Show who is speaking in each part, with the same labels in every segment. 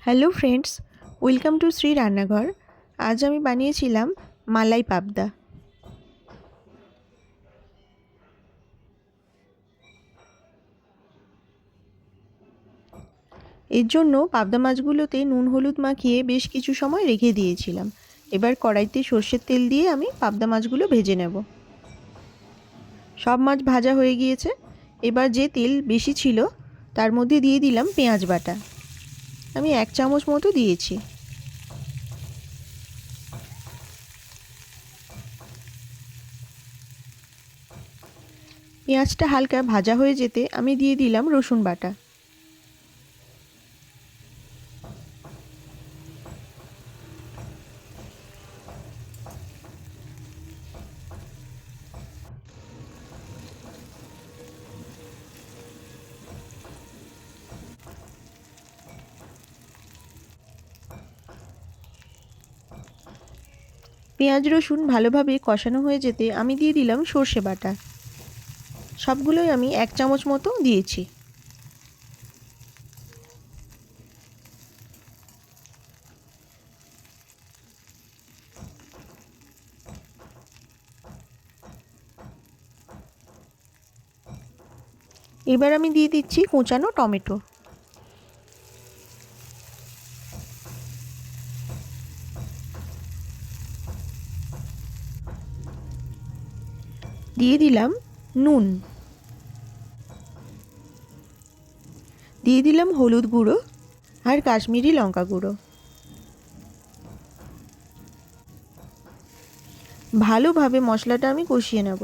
Speaker 1: Hello friends, welcome to Shri রান্নাঘর। আজ আমি বানিয়েছিলাম মালাই পাবদা। এর জন্য পাবদা মাছগুলোতে নুন হলুদ মাখিয়ে বেশ কিছু সময় রেখে দিয়েছিলাম। এবার কড়াইতে সর্ষের তেল দিয়ে আমি পাবদা মাছগুলো ভেজে নেব। সব মাছ ভাজা হয়ে গিয়েছে। এবার যে তেল বেশি ছিল তার মধ্যে দিয়ে দিলাম পেঁয়াজ বাটা। আমি 1 চামচ মতো দিয়েছি। পেঁয়াজটা হালকা ভাজা হয়ে যেতে আমি দিয়ে দিলাম রসুন বাটা। পেঁয়াজ রসুন ভালোভাবে কষানো হয়ে যেতে আমি দিয়ে দিলাম সর্ষে বাটা। সবগুলোই আমি 1 চামচ মতো দিয়েছি। এবার আমি দিয়ে দিচ্ছি কুচানো টমেটো। দিয়ে দিলাম নুন। দিয়ে দিলাম হলুদ গুঁড়ো আর কাশ্মীরি লঙ্কা গুঁড়ো। ভালোভাবে মশলাটা আমি কষিয়ে নেব।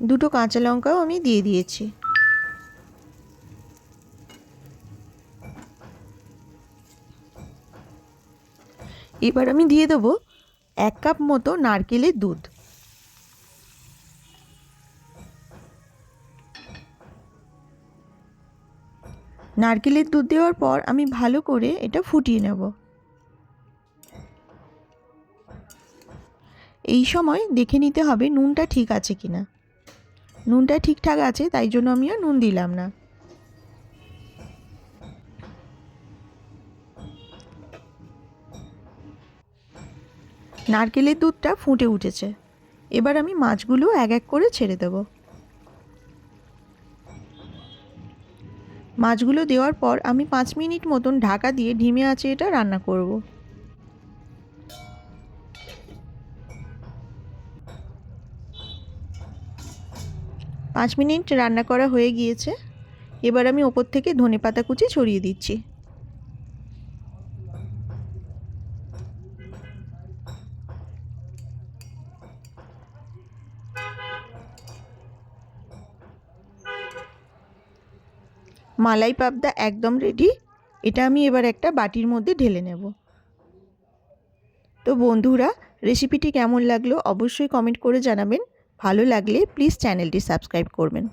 Speaker 1: দুটো কাঁচা লঙ্কাও আমি দিয়ে দিয়েছি। এবার আমি দিয়ে দেবো 1 কাপ মতো নারকেলের দুধ। নারকেলের দুধ দেওয়ার পর আমি ভালো করে এটা ফুটিয়ে নেব। এই সময় দেখে নিতে হবে নুনটা ঠিক আছে কিনা। নুনটা ঠিকঠাক আছে, তাই জন্য আমি আর নুন দিলাম না। নারকেলের দুধটা ফুটে উঠেছে। এবার আমি মাছগুলো এক এক করে ছেড়ে দেব। মাছগুলো দেওয়ার পর আমি 5 মিনিট মতন ঢাকা দিয়ে ধিমে আঁচে এটা রান্না করব। 5 মিনিট রান্না করা হয়ে গিয়েছে। এবার আমি ওপর থেকে ধনেপাতা কুচি ছড়িয়ে দিচ্ছি। মালাই পাবদা একদম রেডি। এটা আমি এবার একটা বাটির মধ্যে ঢেলে নেব। তো বন্ধুরা, রেসিপিটি কেমন লাগলো অবশ্যই কমেন্ট করে জানাবেন। ভালো লাগলে প্লিজ চ্যানেলটি সাবস্ক্রাইব করবেন।